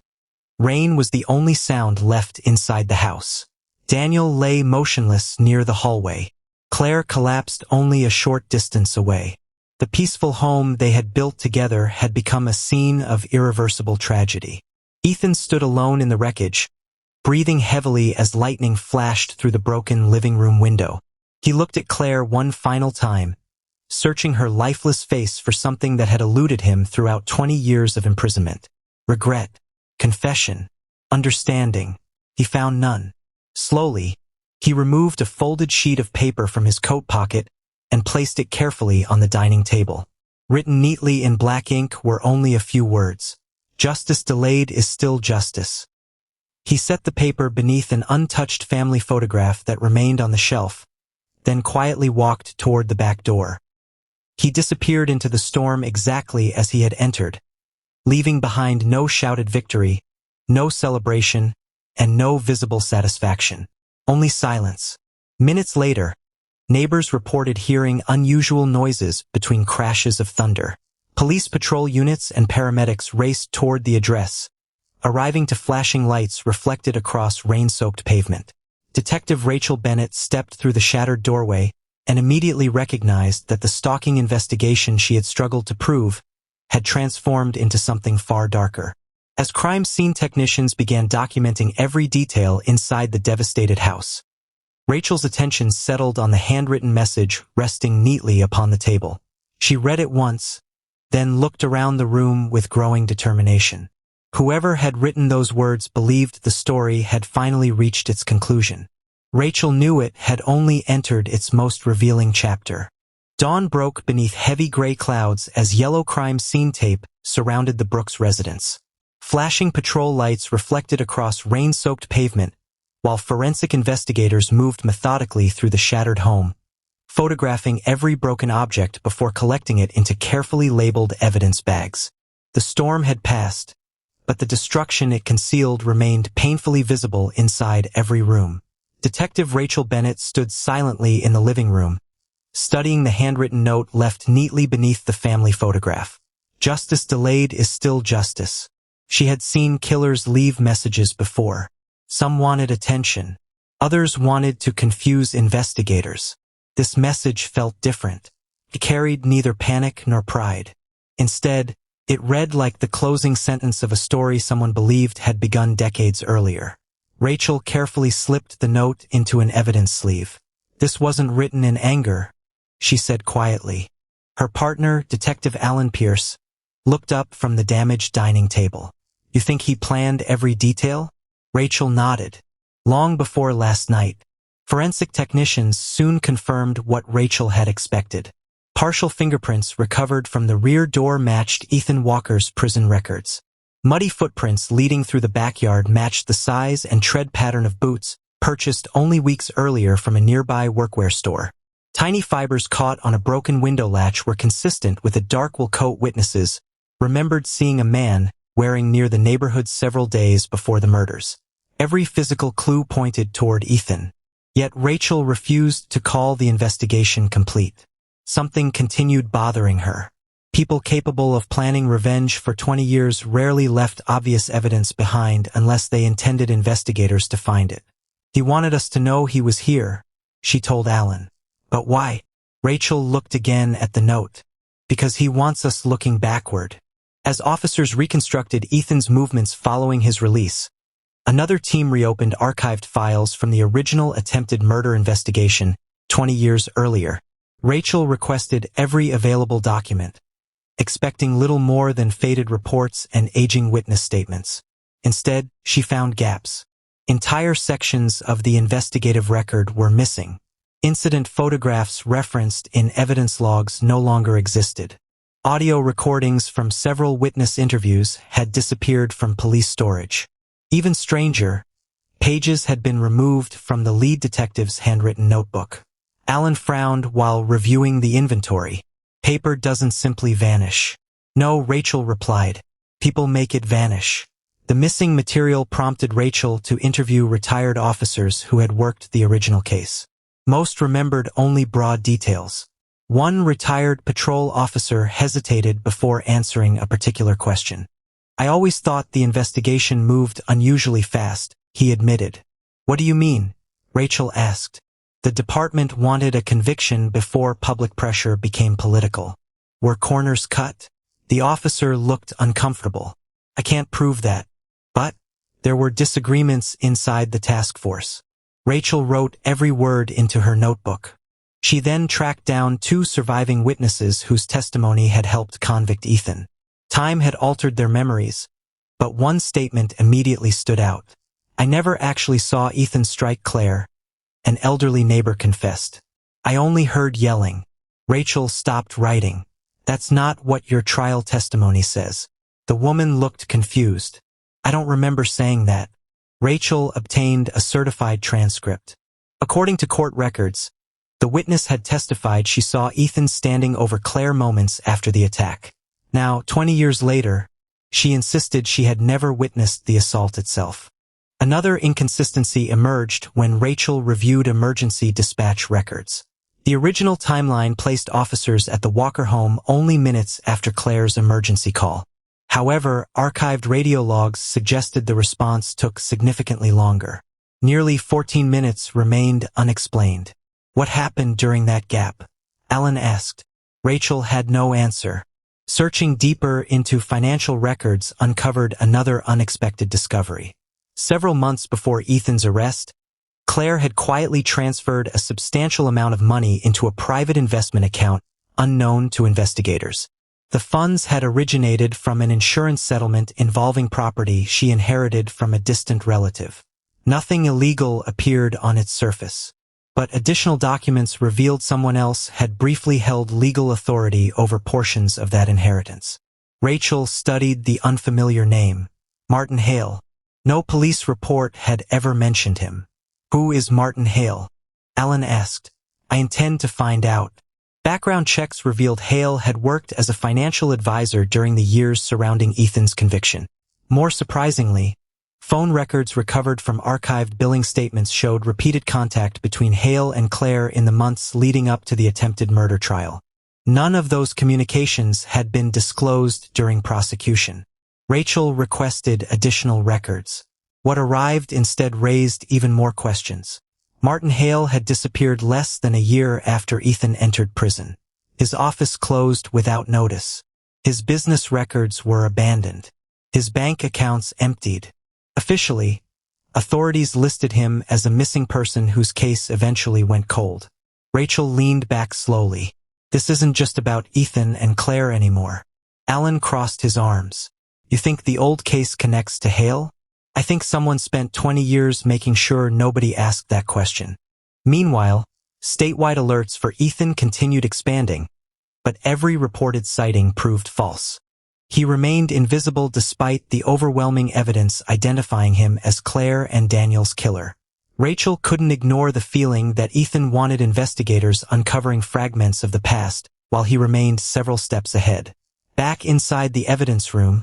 rain was the only sound left inside the house. Daniel lay motionless near the hallway. Claire collapsed only a short distance away. The peaceful home they had built together had become a scene of irreversible tragedy. Ethan stood alone in the wreckage, breathing heavily as lightning flashed through the broken living room window. He looked at Claire one final time, searching her lifeless face for something that had eluded him throughout 20 years of imprisonment. Regret, confession, understanding. He found none. Slowly, he removed a folded sheet of paper from his coat pocket and placed it carefully on the dining table. Written neatly in black ink were only a few words. "Justice delayed is still justice." He set the paper beneath an untouched family photograph that remained on the shelf, then quietly walked toward the back door. He disappeared into the storm exactly as he had entered, leaving behind no shouted victory, no celebration, and no visible satisfaction. Only silence. Minutes later, neighbors reported hearing unusual noises between crashes of thunder. Police patrol units and paramedics raced toward the address, arriving to flashing lights reflected across rain-soaked pavement. Detective Rachel Bennett stepped through the shattered doorway and immediately recognized that the stalking investigation she had struggled to prove had transformed into something far darker. As crime scene technicians began documenting every detail inside the devastated house, Rachel's attention settled on the handwritten message resting neatly upon the table. She read it once, then looked around the room with growing determination. Whoever had written those words believed the story had finally reached its conclusion. Rachel knew it had only entered its most revealing chapter. Dawn broke beneath heavy gray clouds as yellow crime scene tape surrounded the Brooks residence. Flashing patrol lights reflected across rain-soaked pavement, while forensic investigators moved methodically through the shattered home, photographing every broken object before collecting it into carefully labeled evidence bags. The storm had passed, but the destruction it concealed remained painfully visible inside every room. Detective Rachel Bennett stood silently in the living room, studying the handwritten note left neatly beneath the family photograph. Justice delayed is still justice. She had seen killers leave messages before. Some wanted attention. Others wanted to confuse investigators. This message felt different. It carried neither panic nor pride. Instead, it read like the closing sentence of a story someone believed had begun decades earlier. Rachel carefully slipped the note into an evidence sleeve. "This wasn't written in anger," she said quietly. Her partner, Detective Alan Pierce, looked up from the damaged dining table. "You think he planned every detail?" Rachel nodded. Long before last night, forensic technicians soon confirmed what Rachel had expected. Partial fingerprints recovered from the rear door matched Ethan Walker's prison records. Muddy footprints leading through the backyard matched the size and tread pattern of boots purchased only weeks earlier from a nearby workwear store. Tiny fibers caught on a broken window latch were consistent with the dark wool coat witnesses remembered seeing a man wearing near the neighborhood several days before the murders. Every physical clue pointed toward Ethan. Yet Rachel refused to call the investigation complete. Something continued bothering her. People capable of planning revenge for 20 years rarely left obvious evidence behind unless they intended investigators to find it. "He wanted us to know he was here," she told Alan. "But why?" Rachel looked again at the note. "Because he wants us looking backward." As officers reconstructed Ethan's movements following his release, another team reopened archived files from the original attempted murder investigation 20 years earlier. Rachel requested every available document, expecting little more than faded reports and aging witness statements. Instead, she found gaps. Entire sections of the investigative record were missing. Incident photographs referenced in evidence logs no longer existed. Audio recordings from several witness interviews had disappeared from police storage. Even stranger, pages had been removed from the lead detective's handwritten notebook. Alan frowned while reviewing the inventory. "Paper doesn't simply vanish." "No," Rachel replied. "People make it vanish." The missing material prompted Rachel to interview retired officers who had worked the original case. Most remembered only broad details. One retired patrol officer hesitated before answering a particular question. "I always thought the investigation moved unusually fast," he admitted. "What do you mean?" Rachel asked. "The department wanted a conviction before public pressure became political." "Were corners cut?" The officer looked uncomfortable. "I can't prove that. But there were disagreements inside the task force." Rachel wrote every word into her notebook. She then tracked down 2 surviving witnesses whose testimony had helped convict Ethan. Time had altered their memories, but one statement immediately stood out. "I never actually saw Ethan strike Claire," an elderly neighbor confessed. "I only heard yelling." Rachel stopped writing. "That's not what your trial testimony says." The woman looked confused. "I don't remember saying that." Rachel obtained a certified transcript. According to court records, the witness had testified she saw Ethan standing over Claire moments after the attack. Now, 20 years later, she insisted she had never witnessed the assault itself. Another inconsistency emerged when Rachel reviewed emergency dispatch records. The original timeline placed officers at the Walker home only minutes after Claire's emergency call. However, archived radio logs suggested the response took significantly longer. Nearly 14 minutes remained unexplained. What happened during that gap? Alan asked. Rachel had no answer. Searching deeper into financial records uncovered another unexpected discovery. Several months before Ethan's arrest, Claire had quietly transferred a substantial amount of money into a private investment account unknown to investigators. The funds had originated from an insurance settlement involving property she inherited from a distant relative. Nothing illegal appeared on its surface, but additional documents revealed someone else had briefly held legal authority over portions of that inheritance. Rachel studied the unfamiliar name, Martin Hale. No police report had ever mentioned him. Who is Martin Hale? Alan asked. I intend to find out. Background checks revealed Hale had worked as a financial advisor during the years surrounding Ethan's conviction. More surprisingly, phone records recovered from archived billing statements showed repeated contact between Hale and Claire in the months leading up to the attempted murder trial. None of those communications had been disclosed during prosecution. Rachel requested additional records. What arrived instead raised even more questions. Martin Hale had disappeared less than a year after Ethan entered prison. His office closed without notice. His business records were abandoned. His bank accounts emptied. Officially, authorities listed him as a missing person whose case eventually went cold. Rachel leaned back slowly. This isn't just about Ethan and Claire anymore. Alan crossed his arms. You think the old case connects to Hale? I think someone spent 20 years making sure nobody asked that question. Meanwhile, statewide alerts for Ethan continued expanding, but every reported sighting proved false. He remained invisible despite the overwhelming evidence identifying him as Claire and Daniel's killer. Rachel couldn't ignore the feeling that Ethan wanted investigators uncovering fragments of the past while he remained several steps ahead. Back inside the evidence room,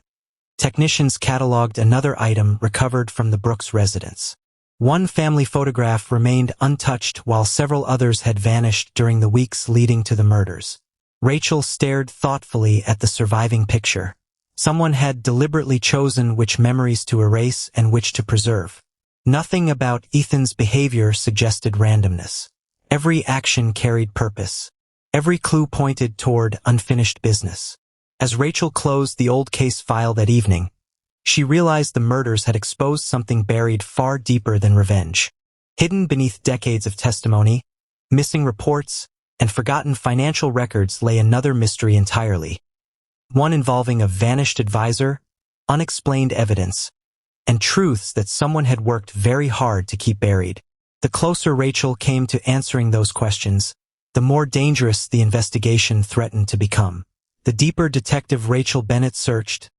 technicians cataloged another item recovered from the Brooks residence. One family photograph remained untouched while several others had vanished during the weeks leading to the murders. Rachel stared thoughtfully at the surviving picture. Someone had deliberately chosen which memories to erase and which to preserve. Nothing about Ethan's behavior suggested randomness. Every action carried purpose. Every clue pointed toward unfinished business. As Rachel closed the old case file that evening, she realized the murders had exposed something buried far deeper than revenge. Hidden beneath decades of testimony, missing reports, and forgotten financial records lay another mystery entirely. One involving a vanished advisor, unexplained evidence, and truths that someone had worked very hard to keep buried. The closer Rachel came to answering those questions, the more dangerous the investigation threatened to become. The deeper Detective Rachel Bennett searched,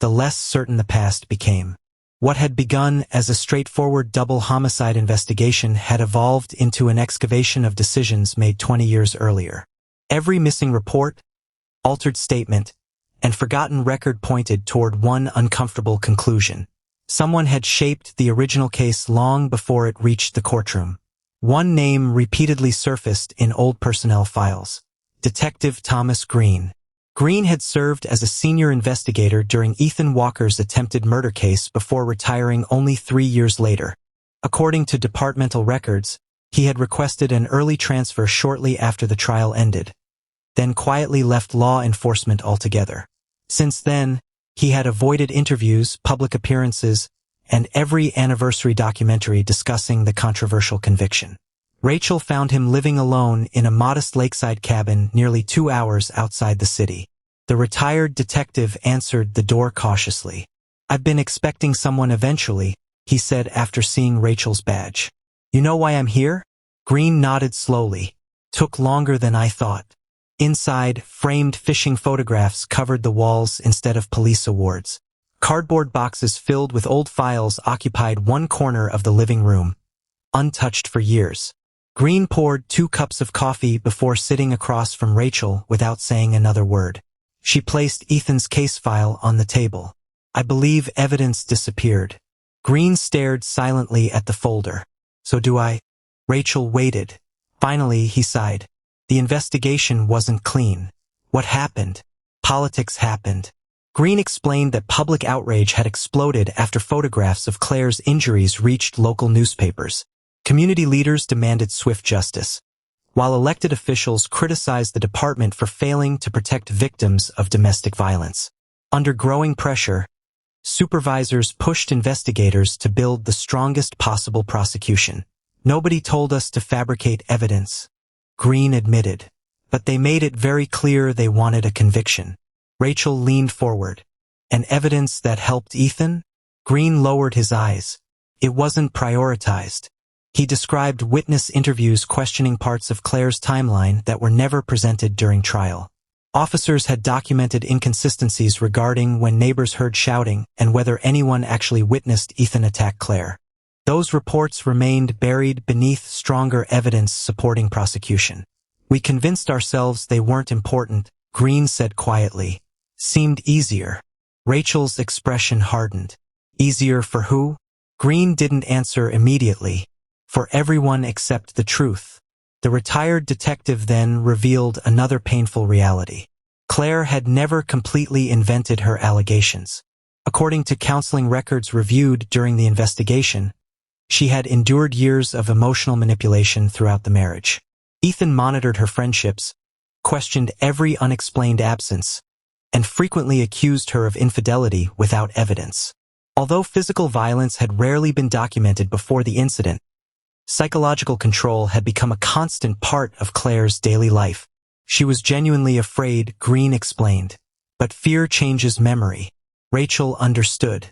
the less certain the past became. What had begun as a straightforward double homicide investigation had evolved into an excavation of decisions made 20 years earlier. Every missing report, altered statement, and forgotten record pointed toward one uncomfortable conclusion. Someone had shaped the original case long before it reached the courtroom. One name repeatedly surfaced in old personnel files: Detective Thomas Green. Green had served as a senior investigator during Ethan Walker's attempted murder case before retiring only 3 years later. According to departmental records, he had requested an early transfer shortly after the trial ended, then quietly left law enforcement altogether. Since then, he had avoided interviews, public appearances, and every anniversary documentary discussing the controversial conviction. Rachel found him living alone in a modest lakeside cabin nearly 2 hours outside the city. The retired detective answered the door cautiously. "I've been expecting someone eventually," he said after seeing Rachel's badge. "You know why I'm here?" Green nodded slowly. "Took longer than I thought." Inside, framed fishing photographs covered the walls instead of police awards. Cardboard boxes filled with old files occupied one corner of the living room, untouched for years. Green poured 2 cups of coffee before sitting across from Rachel without saying another word. She placed Ethan's case file on the table. "I believe evidence disappeared." Green stared silently at the folder. So do I? Rachel waited. Finally, he sighed. The investigation wasn't clean. What happened? Politics happened. Green explained that public outrage had exploded after photographs of Claire's injuries reached local newspapers. Community leaders demanded swift justice, while elected officials criticized the department for failing to protect victims of domestic violence. Under growing pressure, supervisors pushed investigators to build the strongest possible prosecution. Nobody told us to fabricate evidence, Green admitted, but they made it very clear they wanted a conviction. Rachel leaned forward. And evidence that helped Ethan? Green lowered his eyes. It wasn't prioritized. He described witness interviews questioning parts of Claire's timeline that were never presented during trial. Officers had documented inconsistencies regarding when neighbors heard shouting and whether anyone actually witnessed Ethan attack Claire. Those reports remained buried beneath stronger evidence supporting prosecution. We convinced ourselves they weren't important, Green said quietly. Seemed easier. Rachel's expression hardened. Easier for who? Green didn't answer immediately. For everyone except the truth. The retired detective then revealed another painful reality. Claire had never completely invented her allegations. According to counseling records reviewed during the investigation, she had endured years of emotional manipulation throughout the marriage. Ethan monitored her friendships, questioned every unexplained absence, and frequently accused her of infidelity without evidence. Although physical violence had rarely been documented before the incident, psychological control had become a constant part of Claire's daily life. She was genuinely afraid, Green explained. But fear changes memory. Rachel understood.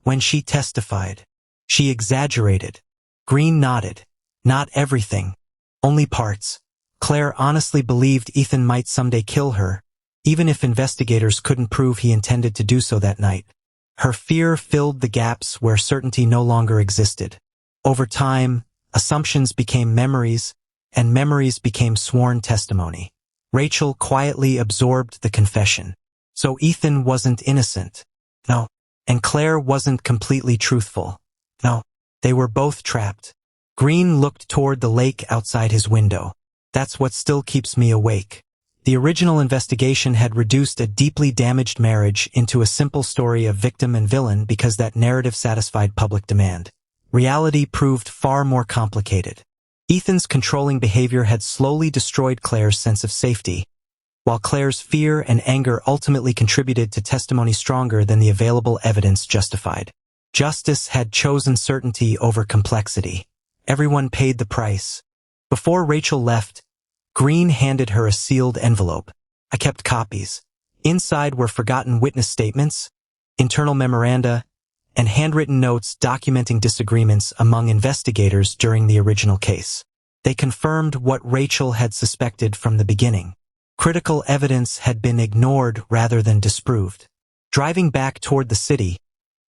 When she testified, she exaggerated. Green nodded. Not everything. Only parts. Claire honestly believed Ethan might someday kill her, even if investigators couldn't prove he intended to do so that night. Her fear filled the gaps where certainty no longer existed. Over time, assumptions became memories, and memories became sworn testimony. Rachel quietly absorbed the confession. So Ethan wasn't innocent. No. And Claire wasn't completely truthful. No. They were both trapped. Green looked toward the lake outside his window. That's what still keeps me awake. The original investigation had reduced a deeply damaged marriage into a simple story of victim and villain because that narrative satisfied public demand. Reality proved far more complicated. Ethan's controlling behavior had slowly destroyed Claire's sense of safety, while Claire's fear and anger ultimately contributed to testimony stronger than the available evidence justified. Justice had chosen certainty over complexity. Everyone paid the price. Before Rachel left, Green handed her a sealed envelope. I kept copies. Inside were forgotten witness statements, internal memoranda, and handwritten notes documenting disagreements among investigators during the original case. They confirmed what Rachel had suspected from the beginning. Critical evidence had been ignored rather than disproved. Driving back toward the city,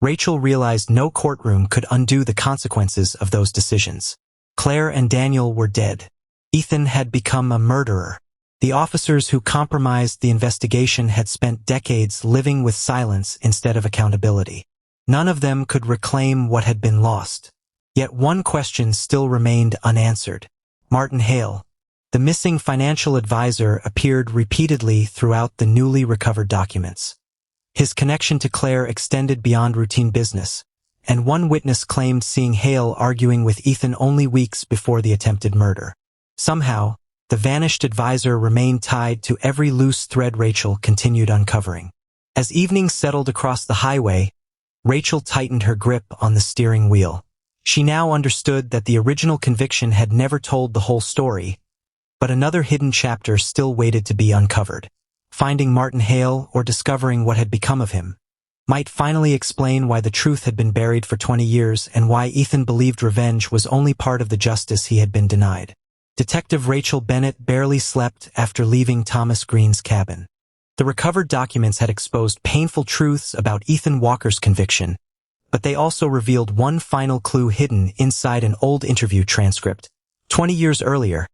Rachel realized no courtroom could undo the consequences of those decisions. Claire and Daniel were dead. Ethan had become a murderer. The officers who compromised the investigation had spent decades living with silence instead of accountability. None of them could reclaim what had been lost. Yet one question still remained unanswered. Martin Hale, the missing financial advisor, appeared repeatedly throughout the newly recovered documents. His connection to Claire extended beyond routine business, and one witness claimed seeing Hale arguing with Ethan only weeks before the attempted murder. Somehow, the vanished advisor remained tied to every loose thread Rachel continued uncovering. As evening settled across the highway, Rachel tightened her grip on the steering wheel. She now understood that the original conviction had never told the whole story, but another hidden chapter still waited to be uncovered. Finding Martin Hale, or discovering what had become of him, might finally explain why the truth had been buried for 20 years and why Ethan believed revenge was only part of the justice he had been denied. Detective Rachel Bennett barely slept after leaving Thomas Green's cabin. The recovered documents had exposed painful truths about Ethan Walker's conviction, but they also revealed one final clue hidden inside an old interview transcript. 20 years earlier,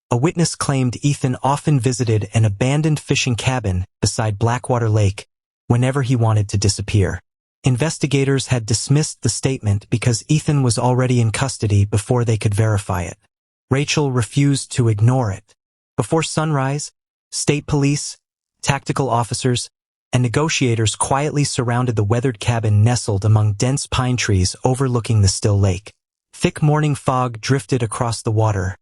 a witness claimed Ethan often visited an abandoned fishing cabin beside Blackwater Lake whenever he wanted to disappear. Investigators had dismissed the statement because Ethan was already in custody before they could verify it. Rachel refused to ignore it. Before sunrise, state police, tactical officers, and negotiators quietly surrounded the weathered cabin nestled among dense pine trees overlooking the still lake. Thick morning fog drifted across the water,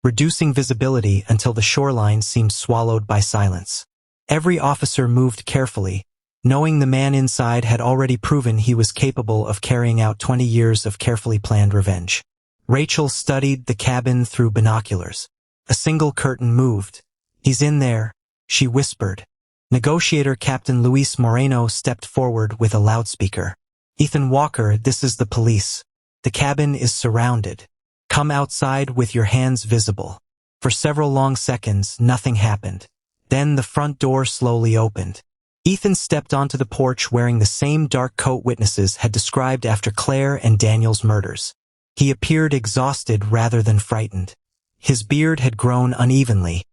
reducing visibility until the shoreline seemed swallowed by silence. Every officer moved carefully, knowing the man inside had already proven he was capable of carrying out 20 years of carefully planned revenge. Rachel studied the cabin through binoculars. A single curtain moved. "He's in there," she whispered. Negotiator Captain Luis Moreno stepped forward with a loudspeaker. "Ethan Walker, this is the police. The cabin is surrounded. Come outside with your hands visible." For several long seconds, nothing happened. Then the front door slowly opened. Ethan stepped onto the porch wearing the same dark coat witnesses had described after Claire and Daniel's murders. He appeared exhausted rather than frightened. His beard had grown unevenly,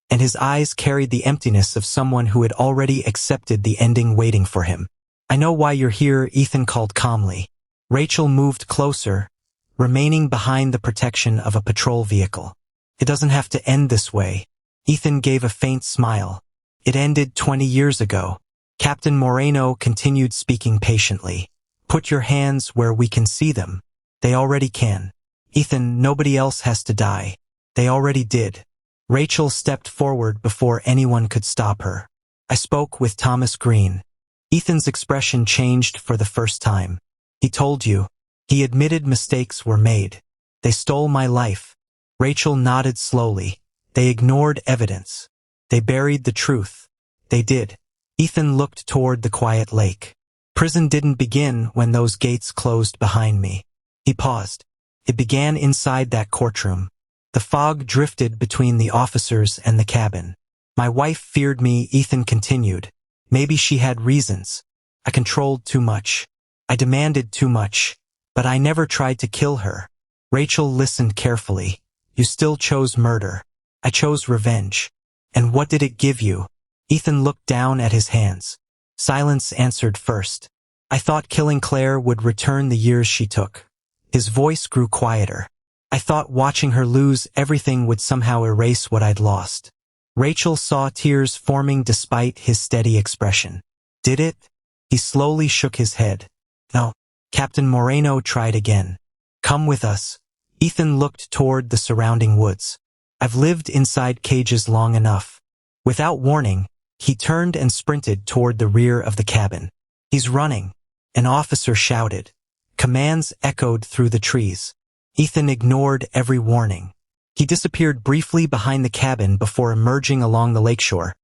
and his eyes carried the emptiness of someone who had already accepted the ending waiting for him. "I know why you're here," Ethan called calmly. Rachel moved closer, remaining behind the protection of a patrol vehicle. "It doesn't have to end this way." Ethan gave a faint smile. "It ended 20 years ago." Captain Moreno continued speaking patiently. "Put your hands where we can see them. They already can. Ethan, nobody else has to die. They already did." Rachel stepped forward before anyone could stop her. "I spoke with Thomas Green." Ethan's expression changed for the first time. "He told you." "He admitted mistakes were made. They stole my life." Rachel nodded slowly. "They ignored evidence. They buried the truth. They did." Ethan looked toward the quiet lake. "Prison didn't begin when those gates closed behind me." He paused. "It began inside that courtroom." The fog drifted between the officers and the cabin. "My wife feared me," Ethan continued. "Maybe she had reasons. I controlled too much. I demanded too much. But I never tried to kill her." Rachel listened carefully. "You still chose murder. I chose revenge. And what did it give you?" Ethan looked down at his hands. Silence answered first. "I thought killing Claire would return the years she took." His voice grew quieter. "I thought watching her lose everything would somehow erase what I'd lost." Rachel saw tears forming despite his steady expression. "Did it?" He slowly shook his head. "No." Captain Moreno tried again. "Come with us." Ethan looked toward the surrounding woods. "I've lived inside cages long enough." Without warning, he turned and sprinted toward the rear of the cabin. "He's running," an officer shouted. Commands echoed through the trees. Ethan ignored every warning. He disappeared briefly behind the cabin before emerging along the lakeshore,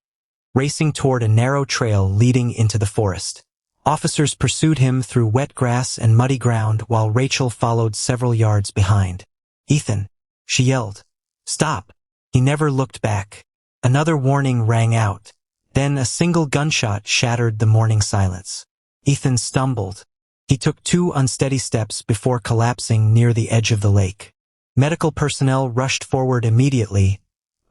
racing toward a narrow trail leading into the forest. Officers pursued him through wet grass and muddy ground while Rachel followed several yards behind. "Ethan," she yelled. "Stop." He never looked back. Another warning rang out. Then a single gunshot shattered the morning silence. Ethan stumbled. He took 2 unsteady steps before collapsing near the edge of the lake. Medical personnel rushed forward immediately,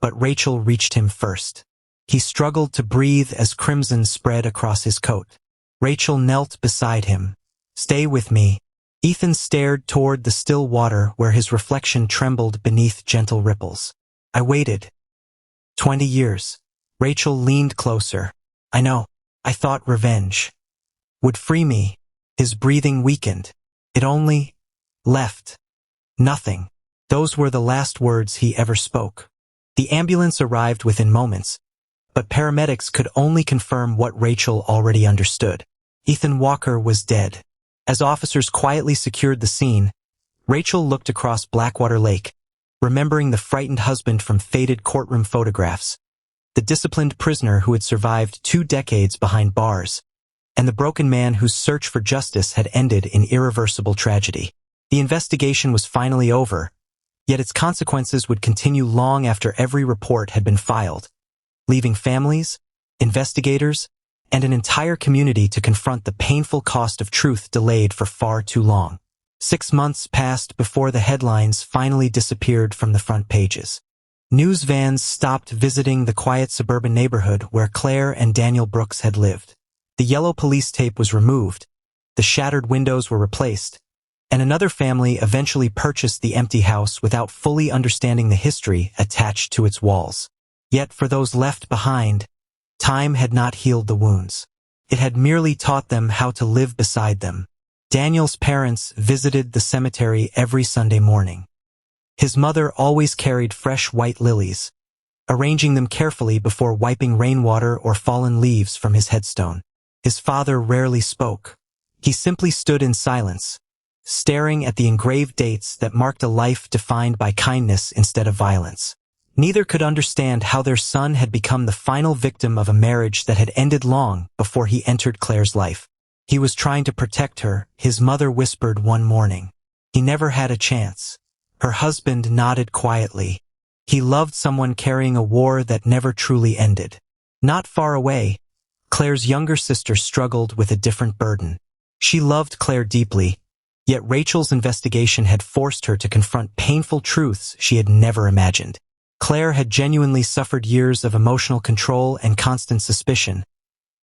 but Rachel reached him first. He struggled to breathe as crimson spread across his coat. Rachel knelt beside him. "Stay with me." Ethan stared toward the still water where his reflection trembled beneath gentle ripples. "I waited. 20 years. Rachel leaned closer. "I know. I thought revenge would free me." His breathing weakened. "It only left nothing." Those were the last words he ever spoke. The ambulance arrived within moments, but paramedics could only confirm what Rachel already understood. Ethan Walker was dead. As officers quietly secured the scene, Rachel looked across Blackwater Lake, remembering the frightened husband from faded courtroom photographs, the disciplined prisoner who had survived 2 decades behind bars, and the broken man whose search for justice had ended in irreversible tragedy. The investigation was finally over, yet its consequences would continue long after every report had been filed, leaving families, investigators, and an entire community to confront the painful cost of truth delayed for far too long. 6 months passed before the headlines finally disappeared from the front pages. News vans stopped visiting the quiet suburban neighborhood where Claire and Daniel Brooks had lived. The yellow police tape was removed, The shattered windows were replaced, and another family eventually purchased the empty house without fully understanding the history attached to its walls. Yet for those left behind, time had not healed the wounds. It had merely taught them how to live beside them. Daniel's parents visited the cemetery every Sunday morning. His mother always carried fresh white lilies, arranging them carefully before wiping rainwater or fallen leaves from his headstone. His father rarely spoke. He simply stood in silence, staring at the engraved dates that marked a life defined by kindness instead of violence. Neither could understand how their son had become the final victim of a marriage that had ended long before he entered Claire's life. He was trying to protect her, his mother whispered one morning. He never had a chance. Her husband nodded quietly. He loved someone carrying a war that never truly ended. Not far away, Claire's younger sister struggled with a different burden. She loved Claire deeply, yet Rachel's investigation had forced her to confront painful truths she had never imagined. Claire had genuinely suffered years of emotional control and constant suspicion,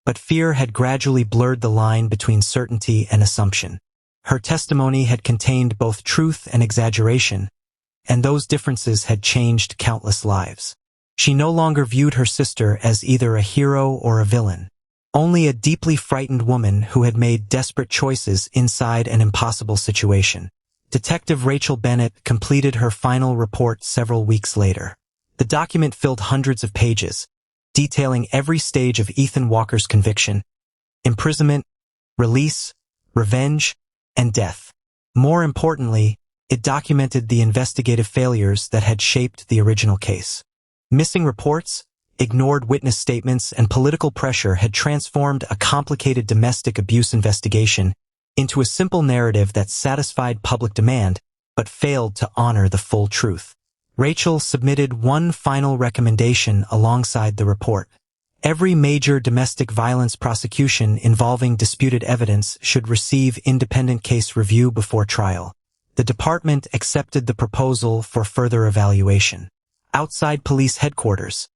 but fear had gradually blurred the line between certainty and assumption. Her testimony had contained both truth and exaggeration, and those differences had changed countless lives. She no longer viewed her sister as either a hero or a villain, only a deeply frightened woman who had made desperate choices inside an impossible situation. Detective Rachel Bennett completed her final report several weeks later. The document filled hundreds of pages, detailing every stage of Ethan Walker's conviction, imprisonment, release, revenge, and death. More importantly, it documented the investigative failures that had shaped the original case. Missing reports, ignored witness statements, and political pressure had transformed a complicated domestic abuse investigation into a simple narrative that satisfied public demand but failed to honor the full truth. Rachel submitted one final recommendation alongside the report. Every major domestic violence prosecution involving disputed evidence should receive independent case review before trial. The department accepted the proposal for further evaluation. Outside police headquarters,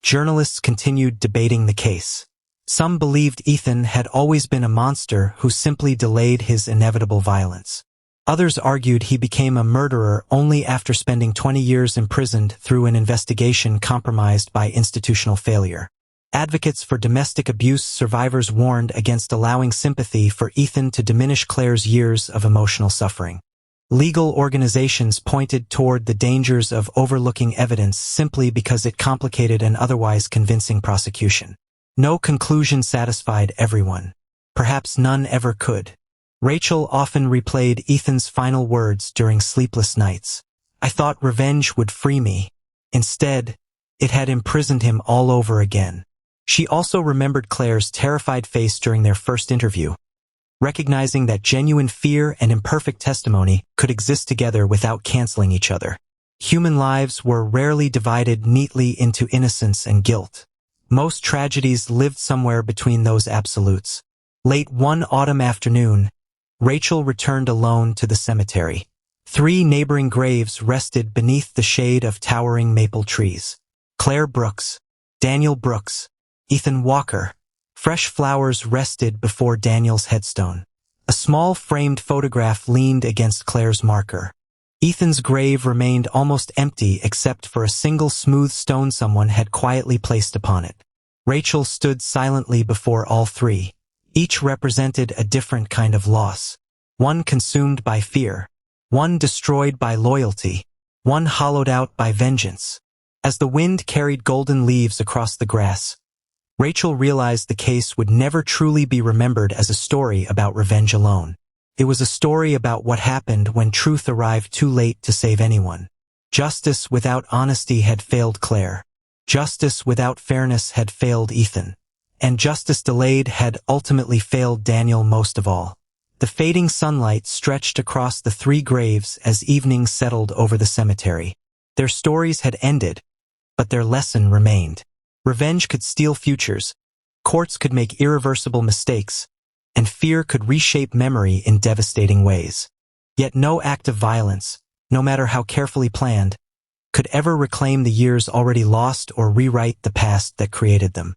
journalists continued debating the case. Some believed Ethan had always been a monster who simply delayed his inevitable violence. Others argued he became a murderer only after spending 20 years imprisoned through an investigation compromised by institutional failure. Advocates for domestic abuse survivors warned against allowing sympathy for Ethan to diminish Claire's years of emotional suffering. Legal organizations pointed toward the dangers of overlooking evidence simply because it complicated an otherwise convincing prosecution. No conclusion satisfied everyone. Perhaps none ever could. Rachel often replayed Ethan's final words during sleepless nights. I thought revenge would free me. Instead, it had imprisoned him all over again. She also remembered Claire's terrified face during their first interview, recognizing that genuine fear and imperfect testimony could exist together without canceling each other. Human lives were rarely divided neatly into innocence and guilt. Most tragedies lived somewhere between those absolutes. Late one autumn afternoon, Rachel returned alone to the cemetery. 3 neighboring graves rested beneath the shade of towering maple trees. Claire Brooks, Daniel Brooks, Ethan Walker. Fresh flowers rested before Daniel's headstone. A small framed photograph leaned against Claire's marker. Ethan's grave remained almost empty except for a single smooth stone someone had quietly placed upon it. Rachel stood silently before all 3. Each represented a different kind of loss. One consumed by fear. One destroyed by loyalty. One hollowed out by vengeance. As the wind carried golden leaves across the grass, Rachel realized the case would never truly be remembered as a story about revenge alone. It was a story about what happened when truth arrived too late to save anyone. Justice without honesty had failed Claire. Justice without fairness had failed Ethan. And justice delayed had ultimately failed Daniel most of all. The fading sunlight stretched across the 3 graves as evening settled over the cemetery. Their stories had ended, but their lesson remained. Revenge could steal futures, courts could make irreversible mistakes, and fear could reshape memory in devastating ways. Yet no act of violence, no matter how carefully planned, could ever reclaim the years already lost or rewrite the past that created them.